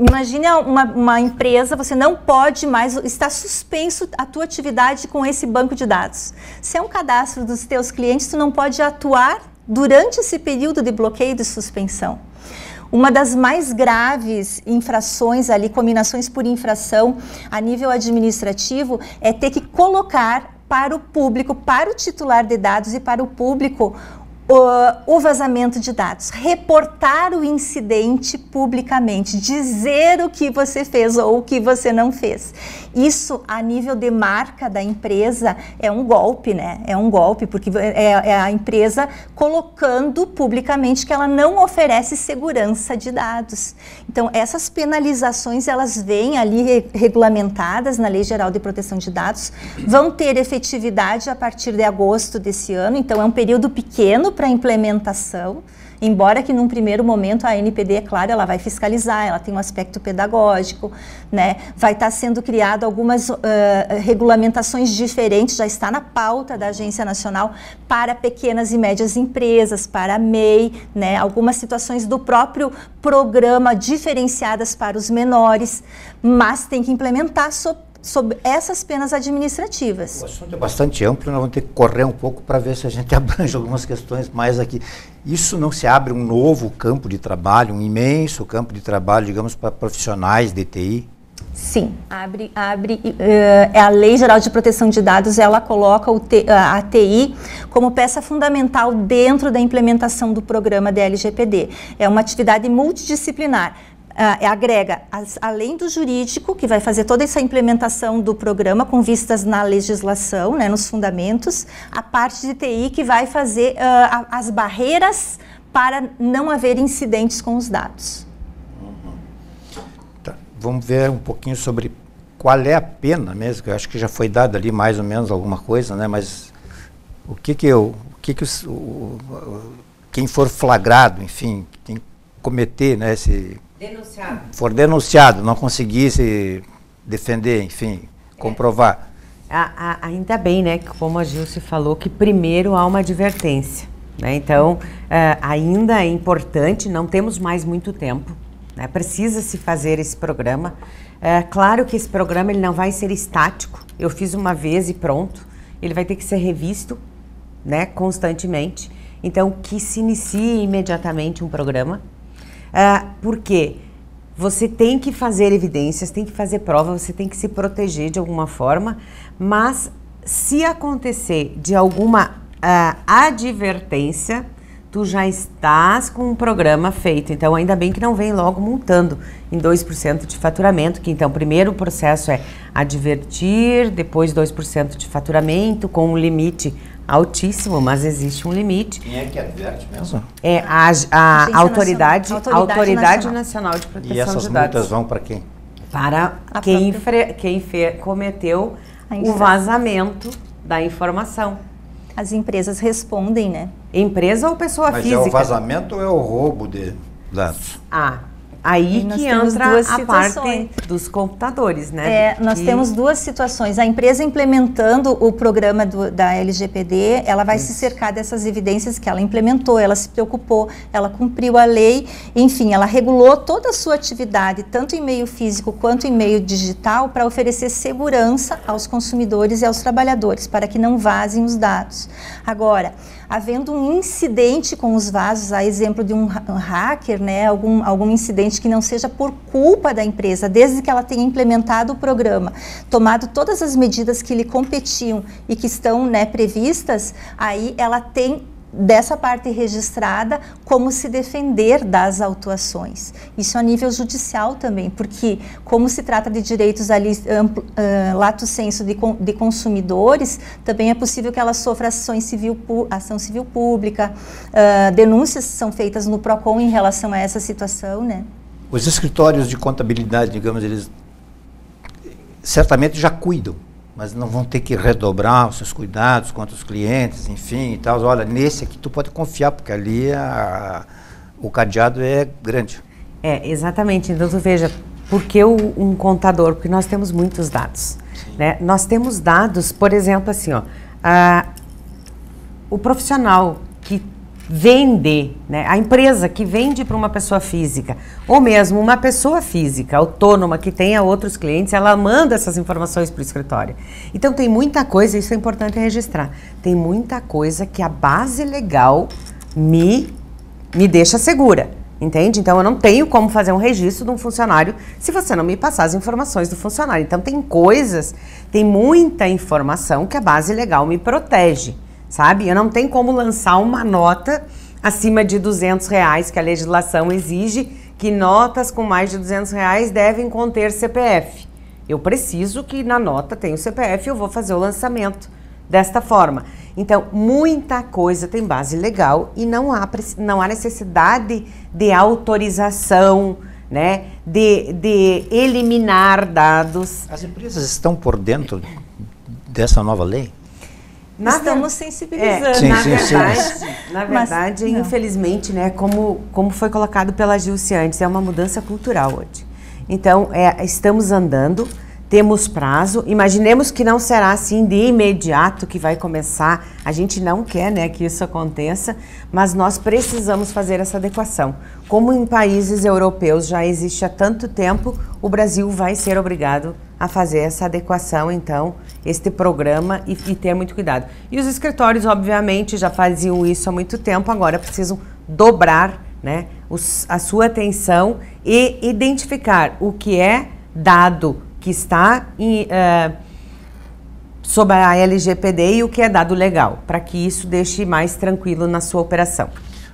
Imagine uma empresa, você não pode mais, está suspenso a tua atividade com esse banco de dados. Se é um cadastro dos teus clientes, tu não pode atuar durante esse período de bloqueio de suspensão. Uma das mais graves infrações ali, combinações por infração a nível administrativo, é ter que colocar para o público, para o titular de dados e para o público, o vazamento de dados, reportar o incidente publicamente, dizer o que você fez ou o que você não fez. Isso, a nível de marca da empresa, é um golpe, né? É um golpe, porque é a empresa colocando publicamente que ela não oferece segurança de dados. Então, essas penalizações, elas vêm ali regulamentadas na Lei Geral de Proteção de Dados, vão ter efetividade a partir de agosto desse ano, então é um período pequeno para implementação. Embora que num primeiro momento a ANPD, é claro, ela vai fiscalizar, ela tem um aspecto pedagógico, né? Vai estar sendo criado algumas regulamentações diferentes, já está na pauta da Agência Nacional para pequenas e médias empresas, para a MEI, né? Algumas situações do próprio programa diferenciadas para os menores, mas tem que implementar sob essas penas administrativas. O assunto é bastante amplo, nós vamos ter que correr um pouco para ver se a gente abrange algumas questões mais aqui. Isso não se abre um novo campo de trabalho, um imenso campo de trabalho, digamos, para profissionais de TI? Sim, abre a Lei Geral de Proteção de Dados, ela coloca a TI como peça fundamental dentro da implementação do programa da LGPD. É uma atividade multidisciplinar. Agrega, além do jurídico, que vai fazer toda essa implementação do programa com vistas na legislação, né, nos fundamentos, a parte de TI que vai fazer as barreiras para não haver incidentes com os dados. Tá. Vamos ver um pouquinho sobre qual é a pena mesmo, que eu acho que já foi dada ali mais ou menos alguma coisa, né, mas quem for flagrado, enfim, quem cometer, né, for denunciado, não conseguir se defender, enfim, comprovar. Ainda bem, né, que como a Gilce falou, que primeiro há uma advertência, né? Então, ainda é importante, não temos mais muito tempo, né? Precisa-se fazer esse programa. Claro que esse programa ele não vai ser estático, eu fiz uma vez e pronto, ele vai ter que ser revisto, né, constantemente. Então, que se inicie imediatamente um programa. Porque você tem que fazer evidências, tem que fazer prova, você tem que se proteger de alguma forma, mas se acontecer de alguma advertência, tu já estás com um programa feito. Então, ainda bem que não vem logo multando em 2% de faturamento, que então, primeiro o processo é advertir, depois 2% de faturamento, com um limite altíssimo, mas existe um limite. Quem é que adverte mesmo? É a Autoridade Nacional de Proteção de Dados. E essas multas vão para quem? Para quem cometeu o vazamento da informação. As empresas respondem, né? Empresa ou pessoa física? Mas é o vazamento ou é o roubo de dados? Aí que entra a parte dos computadores, né? Nós temos duas situações. A empresa implementando o programa da LGPD, ela vai se cercar dessas evidências que ela implementou, ela se preocupou, ela cumpriu a lei, enfim, ela regulou toda a sua atividade, tanto em meio físico quanto em meio digital, para oferecer segurança aos consumidores e aos trabalhadores, para que não vazem os dados. Agora, havendo um incidente com os vazos, a exemplo de um hacker, né, algum incidente que não seja por culpa da empresa, desde que ela tenha implementado o programa, tomado todas as medidas que lhe competiam e que estão, né, previstas, aí ela tem dessa parte registrada como se defender das autuações. Isso a nível judicial também, porque como se trata de direitos ali lato sensu de consumidores, também é possível que ela sofra ação civil pública, denúncias são feitas no PROCON em relação a essa situação, né? Os escritórios de contabilidade, digamos, eles certamente já cuidam, mas não vão ter que redobrar os seus cuidados contra os clientes, enfim, e tal. Olha, nesse aqui tu pode confiar, porque ali o cadeado é grande. Exatamente. Então, tu veja, por que um contador? Porque nós temos muitos dados, né? Nós temos dados, por exemplo, assim, o profissional que vende, né? A empresa que vende para uma pessoa física, ou mesmo uma pessoa física autônoma que tenha outros clientes, ela manda essas informações para o escritório. Então tem muita coisa, isso é importante registrar, tem muita coisa que a base legal me deixa segura, entende? Então eu não tenho como fazer um registro de um funcionário se você não me passar as informações do funcionário. Então tem muita informação que a base legal me protege. Sabe? Eu não tenho como lançar uma nota acima de R$200, que a legislação exige que notas com mais de R$200 devem conter CPF. Eu preciso que na nota tenha o CPF e eu vou fazer o lançamento desta forma. Então, muita coisa tem base legal e não há necessidade de autorização, né? De eliminar dados. As empresas estão por dentro dessa nova lei? Estamos sensibilizando. Na verdade, infelizmente, né, como foi colocado pela Gilce antes, é uma mudança cultural hoje. Então, estamos andando, temos prazo, imaginemos que não será assim de imediato que vai começar, a gente não quer, né, que isso aconteça, mas nós precisamos fazer essa adequação. Como em países europeus já existe há tanto tempo, o Brasil vai ser obrigado a fazer essa adequação, então, este programa e ter muito cuidado. E os escritórios, obviamente, já faziam isso há muito tempo, agora precisam dobrar, né, a sua atenção e identificar o que é dado que está sob a LGPD e o que é dado legal, para que isso deixe mais tranquilo na sua operação.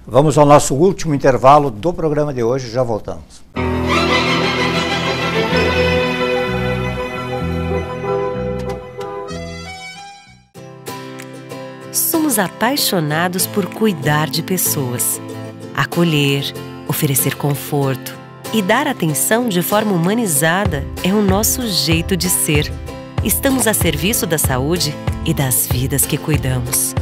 Vamos ao nosso último intervalo do programa de hoje, já voltamos. Somos apaixonados por cuidar de pessoas, acolher, oferecer conforto e dar atenção de forma humanizada é o nosso jeito de ser. Estamos a serviço da saúde e das vidas que cuidamos.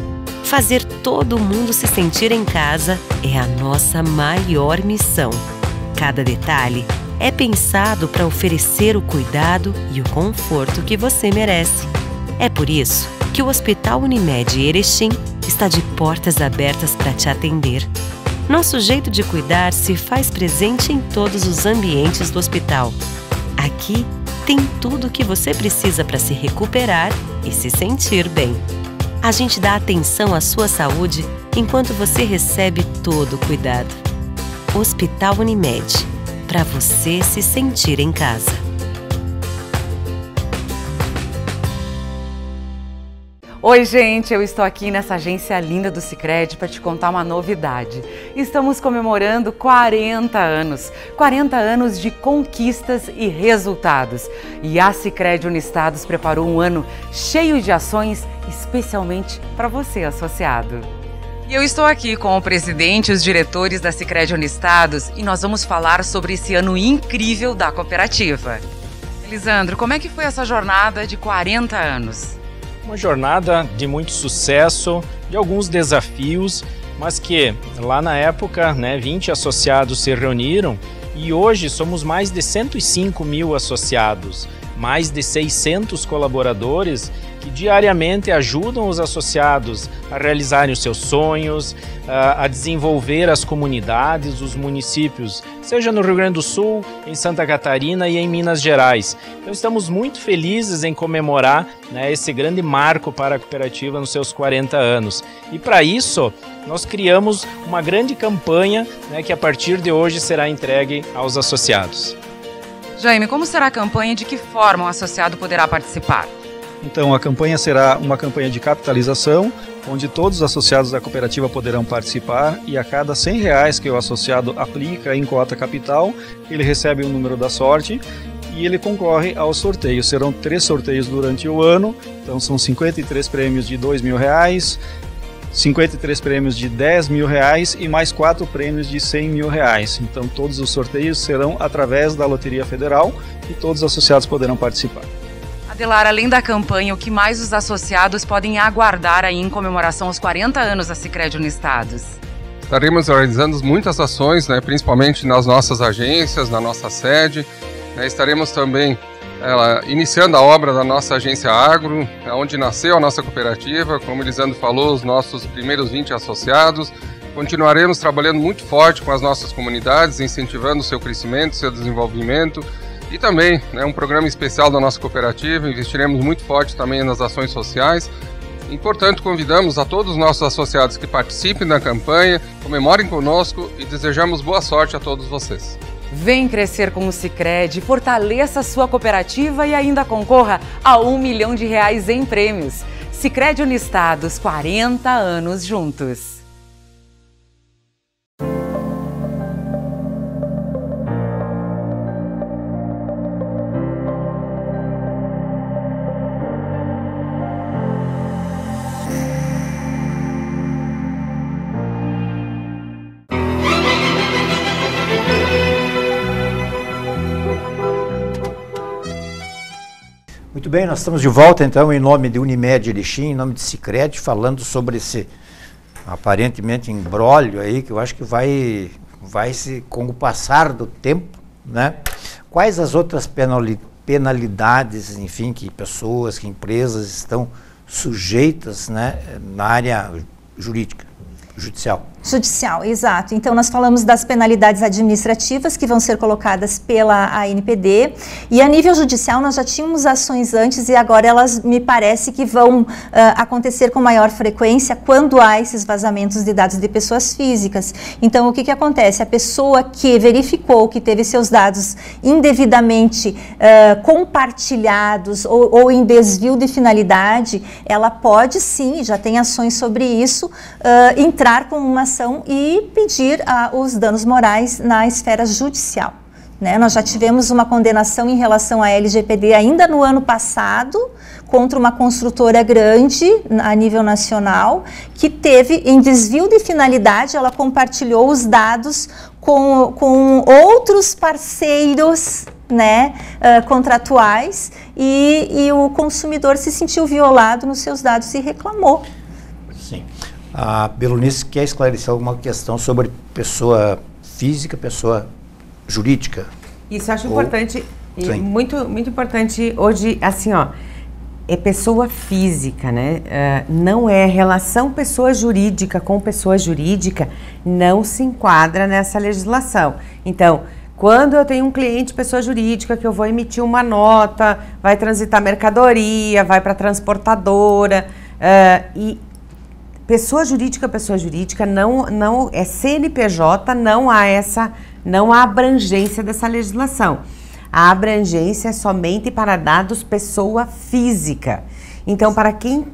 Fazer todo mundo se sentir em casa é a nossa maior missão. Cada detalhe é pensado para oferecer o cuidado e o conforto que você merece. É por isso que o Hospital Unimed Erechim está de portas abertas para te atender. Nosso jeito de cuidar se faz presente em todos os ambientes do hospital. Aqui tem tudo o que você precisa para se recuperar e se sentir bem. A gente dá atenção à sua saúde enquanto você recebe todo o cuidado. Hospital Unimed, para você se sentir em casa. Oi, gente, eu estou aqui nessa agência linda do Sicredi para te contar uma novidade. Estamos comemorando 40 anos. 40 anos de conquistas e resultados. E a Sicredi Unistados preparou um ano cheio de ações, especialmente para você, associado. E eu estou aqui com o presidente e os diretores da Sicredi Unistados e nós vamos falar sobre esse ano incrível da cooperativa. Elisandro, como é que foi essa jornada de 40 anos? Uma jornada de muito sucesso, de alguns desafios, mas que lá na época, 20 associados se reuniram e hoje somos mais de 105 mil associados, mais de 600 colaboradores que diariamente ajudam os associados a realizarem os seus sonhos, a desenvolver as comunidades, os municípios, seja no Rio Grande do Sul, em Santa Catarina e em Minas Gerais. Então estamos muito felizes em comemorar esse grande marco para a cooperativa nos seus 40 anos. E para isso, nós criamos uma grande campanha que a partir de hoje será entregue aos associados. Jaime, como será a campanha e de que forma o associado poderá participar? Então, a campanha será uma campanha de capitalização, onde todos os associados da cooperativa poderão participar e a cada R$100 que o associado aplica em cota capital, ele recebe o número da sorte e ele concorre ao sorteio. Serão 3 sorteios durante o ano, então são 53 prêmios de R$2.000, 53 prêmios de R$10.000 e mais 4 prêmios de R$100.000. Então todos os sorteios serão através da Loteria Federal e todos os associados poderão participar. Adelar, além da campanha, o que mais os associados podem aguardar aí em comemoração aos 40 anos da Sicredi Unistados? Estaremos realizando muitas ações, principalmente nas nossas agências, na nossa sede. Estaremos também iniciando a obra da nossa agência Agro, onde nasceu a nossa cooperativa. Como o Elisandro falou, os nossos primeiros 20 associados. Continuaremos trabalhando muito forte com as nossas comunidades, incentivando o seu crescimento, seu desenvolvimento. E também um programa especial da nossa cooperativa, investiremos muito forte também nas ações sociais. E, portanto, convidamos a todos os nossos associados que participem da campanha, comemorem conosco e desejamos boa sorte a todos vocês. Vem crescer com o Sicredi, fortaleça a sua cooperativa e ainda concorra a R$1 milhão em prêmios. Sicredi Unistados, 40 anos juntos. Muito bem, nós estamos de volta então em nome de Unimed Erechim, em nome de Sicredi, falando sobre esse aparentemente imbróglio aí, que eu acho que vai se, com o passar do tempo, né? Quais as outras penalidades, enfim, que pessoas, que empresas estão sujeitas, né, na área jurídica, judicial? Judicial, exato. Então, nós falamos das penalidades administrativas que vão ser colocadas pela ANPD, e a nível judicial nós já tínhamos ações antes e agora elas me parece que vão acontecer com maior frequência quando há esses vazamentos de dados de pessoas físicas. Então, o que acontece? A pessoa que verificou que teve seus dados indevidamente compartilhados ou em desvio de finalidade, ela pode sim, já tem ações sobre isso, entrar com uma ação e pedir os danos morais na esfera judicial. Né? Nós já tivemos uma condenação em relação à LGPD ainda no ano passado, contra uma construtora grande a nível nacional, que teve, em desvio de finalidade, ela compartilhou os dados com outros parceiros, né, contratuais, e o consumidor se sentiu violado nos seus dados e reclamou. Sim. A Belonice quer esclarecer alguma questão sobre pessoa física, pessoa jurídica. Isso eu acho importante, e muito, muito importante hoje, assim, ó, é pessoa física, né? Não é relação pessoa jurídica com pessoa jurídica, não se enquadra nessa legislação. Então, quando eu tenho um cliente pessoa jurídica que eu vou emitir uma nota, vai transitar mercadoria, vai para a transportadora, e pessoa jurídica não é CNPJ, não há abrangência dessa legislação. A abrangência é somente para dados pessoa física. Então, para quem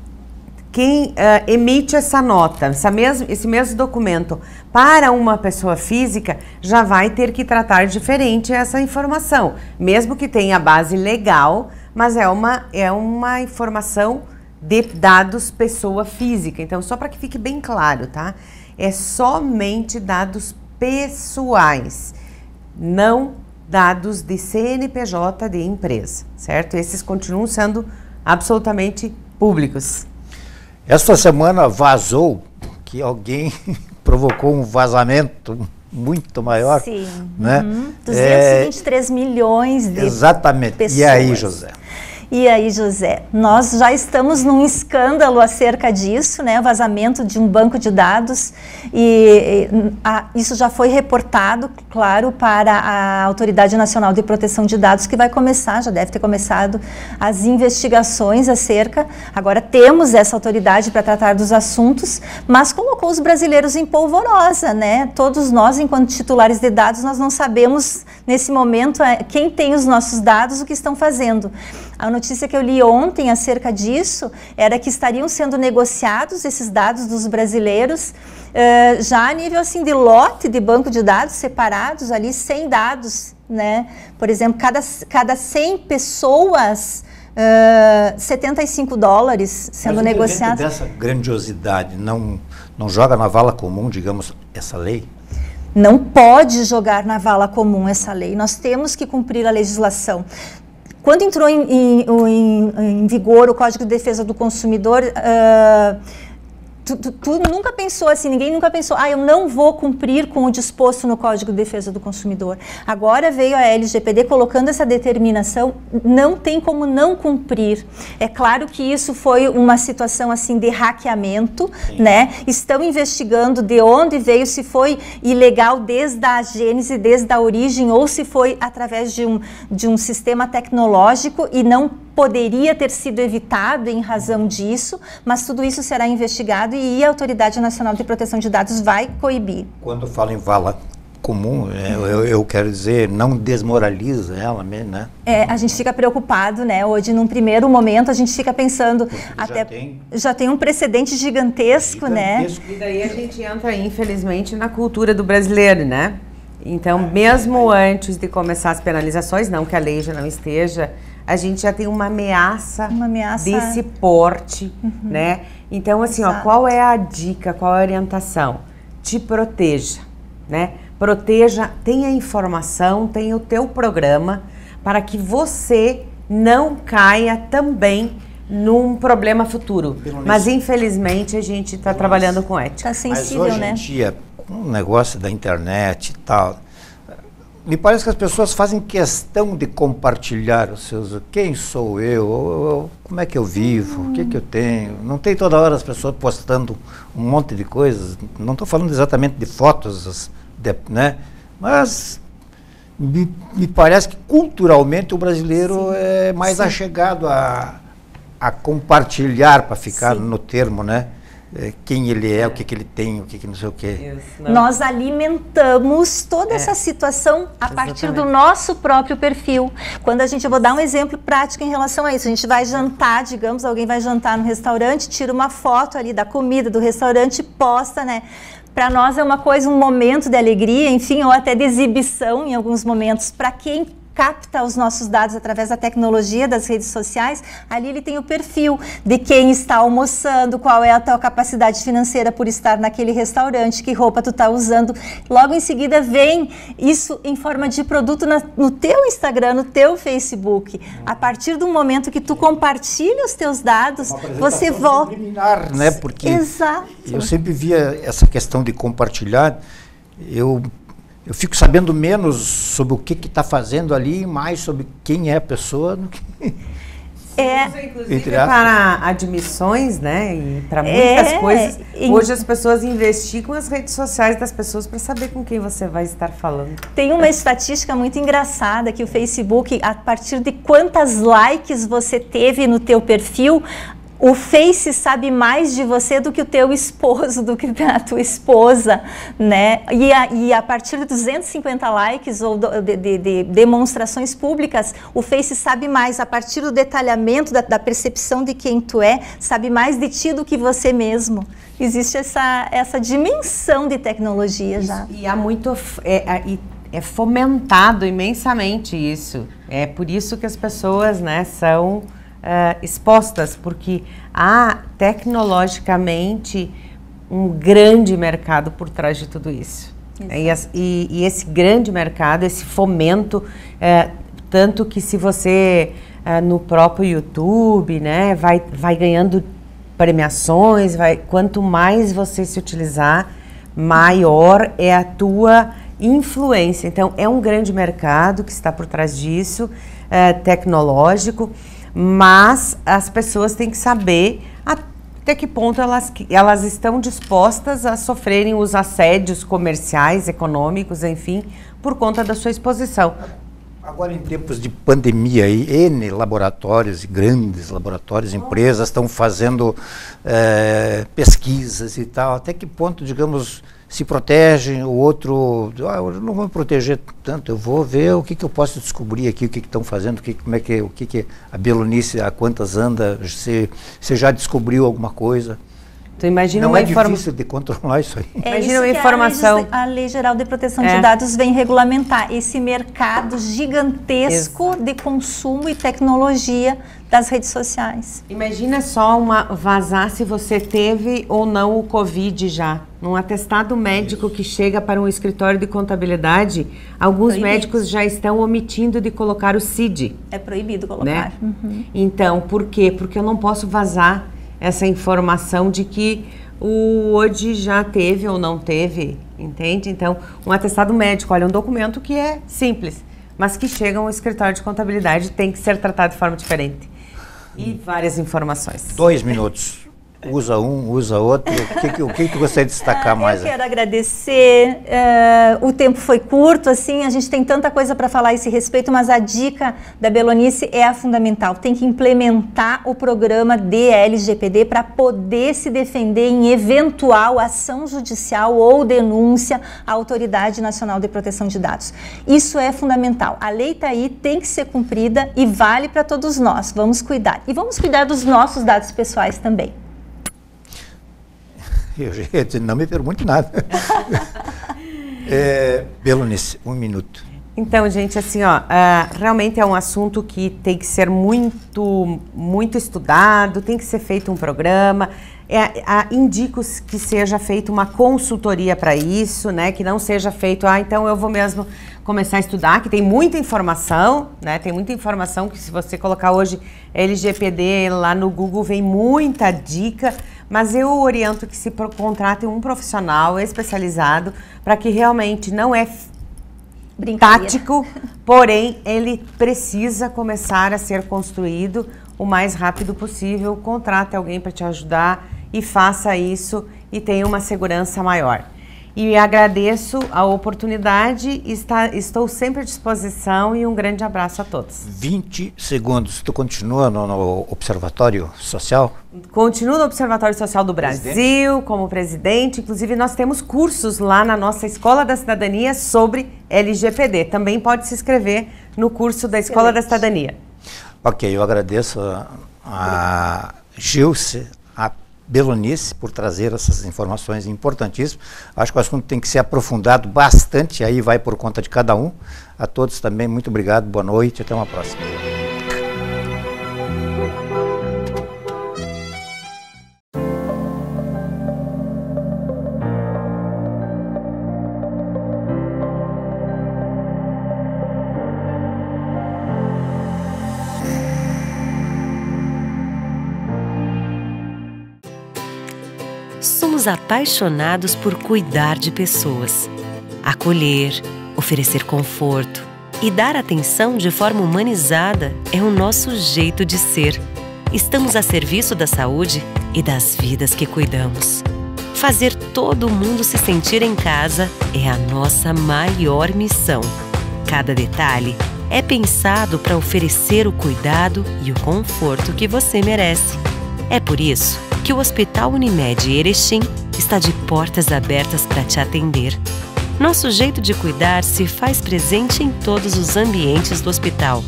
emite essa nota, esse mesmo documento para uma pessoa física, já vai ter que tratar diferente essa informação, mesmo que tenha base legal, mas é uma informação de dados pessoa física. Então, só para que fique bem claro, tá? É somente dados pessoais, não dados de CNPJ de empresa, certo? Esses continuam sendo absolutamente públicos. Esta semana vazou que alguém provocou um vazamento muito maior. Sim, né? 223 milhões de exatamente. Pessoas. E aí, José? E aí, José, nós já estamos num escândalo acerca disso, né? Vazamento de um banco de dados, e isso já foi reportado, claro, para a Autoridade Nacional de Proteção de Dados, que vai começar, já deve ter começado as investigações acerca. Agora temos essa autoridade para tratar dos assuntos, mas colocou os brasileiros em polvorosa, né? Todos nós, enquanto titulares de dados, nós não sabemos nesse momento quem tem os nossos dados, o que estão fazendo. A notícia que eu li ontem acerca disso era que estariam sendo negociados esses dados dos brasileiros já a nível assim de lote de banco de dados separados ali, 100 dados, né? Por exemplo, cada 100 pessoas, $75 sendo negociados. Mas dessa grandiosidade não joga na vala comum, digamos, essa lei? Não pode jogar na vala comum essa lei. Nós temos que cumprir a legislação. Quando entrou em vigor o Código de Defesa do Consumidor, tu nunca pensou assim, ninguém nunca pensou, eu não vou cumprir com o disposto no Código de Defesa do Consumidor. Agora veio a LGPD colocando essa determinação, não tem como não cumprir. É claro que isso foi uma situação assim de hackeamento, né? Estão investigando de onde veio, se foi ilegal desde a gênese, desde a origem, ou se foi através de um sistema tecnológico e não poderia ter sido evitado em razão disso, mas tudo isso será investigado e a Autoridade Nacional de Proteção de Dados vai coibir. Quando falo em vala comum, eu quero dizer, não desmoraliza ela mesmo, né? A gente fica preocupado, né? Hoje, num primeiro momento, a gente fica pensando, já tem um precedente gigantesco, né? E daí a gente entra, infelizmente, na cultura do brasileiro, né? Então, mesmo antes de começar as penalizações, não que a lei já não esteja, a gente já tem uma ameaça desse porte, né? Então, assim, qual é a dica, qual é a orientação? Te proteja, né? Proteja, tenha informação, tenha o teu programa para que você não caia também num problema futuro. Mas, infelizmente, a gente está trabalhando com ética. Está sensível, Mas hoje né? em dia, com o negócio da internet e tal, me parece que as pessoas fazem questão de compartilhar os seus... Quem sou eu? Como é que eu vivo? O que eu tenho? Não tem toda hora as pessoas postando um monte de coisas. Não estou falando exatamente de fotos, né? Mas me parece que culturalmente o brasileiro é mais achegado a compartilhar, para ficar no termo, né? Quem ele é, o que ele tem, o que não sei o quê. Nós alimentamos toda essa situação a partir do nosso próprio perfil. Quando eu vou dar um exemplo prático em relação a isso. A gente vai jantar, digamos, alguém vai jantar no restaurante, tira uma foto ali da comida do restaurante e posta, né? Para nós é uma coisa, um momento de alegria, enfim, ou até de exibição em alguns momentos. Para quem capta os nossos dados através da tecnologia das redes sociais, ali ele tem o perfil de quem está almoçando, qual é a tua capacidade financeira por estar naquele restaurante, que roupa tu está usando. Logo em seguida vem isso em forma de produto no teu Instagram, no teu Facebook. A partir do momento que tu compartilha os teus dados, você volta... Né? Porque Exato. Eu sempre via essa questão de compartilhar, eu fico sabendo menos sobre o que está fazendo ali, mais sobre quem é a pessoa do que... Inclusive para admissões, né, e para muitas coisas, hoje as pessoas investigam as redes sociais das pessoas para saber com quem você vai estar falando. Tem uma estatística muito engraçada que o Facebook, a partir de quantas likes você teve no teu perfil, o Face sabe mais de você do que o teu esposo, do que a tua esposa, né? E a partir de 250 likes ou de demonstrações públicas, o Face sabe mais, a partir do detalhamento, da percepção de quem tu é, sabe mais de ti do que você mesmo. Existe essa dimensão de tecnologia já. E há muito... É fomentado imensamente isso. É por isso que as pessoas, né, são... expostas, porque há tecnologicamente um grande mercado por trás de tudo isso. E esse grande mercado, esse fomento, tanto que se você no próprio YouTube, né, vai ganhando premiações, quanto mais você se utilizar, maior é a tua influência. Então é um grande mercado que está por trás disso, tecnológico. Mas as pessoas têm que saber até que ponto elas estão dispostas a sofrerem os assédios comerciais, econômicos, enfim, por conta da sua exposição. Agora, em tempos de pandemia, N laboratórios, grandes laboratórios, empresas estão fazendo pesquisas e tal. Até que ponto, digamos, se protegem, o outro, eu não vou me proteger tanto, eu vou ver o que eu posso descobrir aqui, o que estão fazendo, o que a Belonice, a quantas anda, você já descobriu alguma coisa. Então, imagina não é difícil de controlar isso aí. Imagina uma informação. A Lei Geral de Proteção de Dados vem regulamentar esse mercado gigantesco de consumo e tecnologia das redes sociais. Imagina só vazar se você teve ou não o Covid já. Num atestado médico que chega para um escritório de contabilidade, alguns médicos já estão omitindo de colocar o CID. É proibido colocar. Né? Então, por quê? Porque eu não posso vazar essa informação de que o hoje já teve ou não teve, entende? Então, um atestado médico, olha, um documento que é simples, mas que chega a um escritório de contabilidade tem que ser tratado de forma diferente. E várias informações. 2 minutos. Usa um, usa outro. O que tu gostaria de destacar mais? Eu quero agradecer. O tempo foi curto, assim, a gente tem tanta coisa para falar a esse respeito, mas a dica da Belonice é a fundamental. Tem que implementar o programa DLGPD para poder se defender em eventual ação judicial ou denúncia à Autoridade Nacional de Proteção de Dados. Isso é fundamental. A lei está aí, tem que ser cumprida e vale para todos nós. Vamos cuidar. E vamos cuidar dos nossos dados pessoais também. Eu já ia dizer, não me pergunte nada. Belonice, 1 minuto. Então, gente, assim, ó, realmente é um assunto que tem que ser muito estudado, tem que ser feito um programa. Indico que seja feita uma consultoria para isso, né? Que não seja feito, então eu vou mesmo começar a estudar, que tem muita informação, né? Tem muita informação que se você colocar hoje LGPD lá no Google vem muita dica, mas eu oriento que se contrate um profissional especializado para que realmente não é tático, porém ele precisa começar a ser construído o mais rápido possível. Contrate alguém para te ajudar e faça isso e tenha uma segurança maior. E agradeço a oportunidade, estou sempre à disposição e um grande abraço a todos. 20 segundos. Tu continua no Observatório Social? Continuo no Observatório Social do Brasil como presidente. Inclusive, nós temos cursos lá na nossa Escola da Cidadania sobre LGPD. Também pode se inscrever no curso da Escola da Cidadania. Ok, eu agradeço a Gilce, a Belonice, por trazer essas informações importantíssimas. Acho que o assunto tem que ser aprofundado bastante, aí vai por conta de cada um. A todos também, muito obrigado, boa noite, até uma próxima. Somos apaixonados por cuidar de pessoas, acolher, oferecer conforto e dar atenção de forma humanizada é o nosso jeito de ser. Estamos a serviço da saúde e das vidas que cuidamos. Fazer todo mundo se sentir em casa é a nossa maior missão. Cada detalhe é pensado para oferecer o cuidado e o conforto que você merece. É por isso que o Hospital Unimed Erechim está de portas abertas para te atender. Nosso jeito de cuidar se faz presente em todos os ambientes do hospital.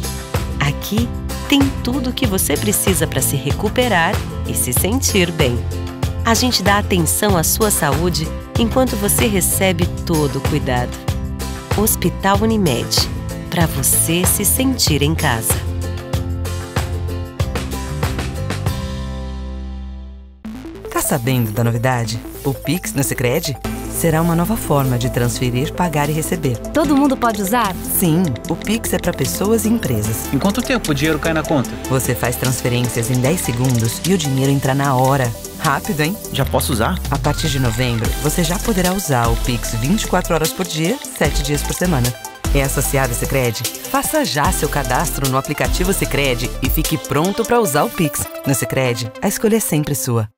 Aqui tem tudo o que você precisa para se recuperar e se sentir bem. A gente dá atenção à sua saúde enquanto você recebe todo o cuidado. Hospital Unimed, para você se sentir em casa. Tá sabendo da novidade? O Pix no Sicredi será uma nova forma de transferir, pagar e receber. Todo mundo pode usar? Sim, o Pix é para pessoas e empresas. Em quanto tempo o dinheiro cai na conta? Você faz transferências em 10 segundos e o dinheiro entra na hora. Rápido, hein? Já posso usar? A partir de novembro, você já poderá usar o Pix 24 horas por dia, 7 dias por semana. É associado ao Sicredi? Faça já seu cadastro no aplicativo Sicredi e fique pronto para usar o Pix. No Sicredi, a escolha é sempre sua.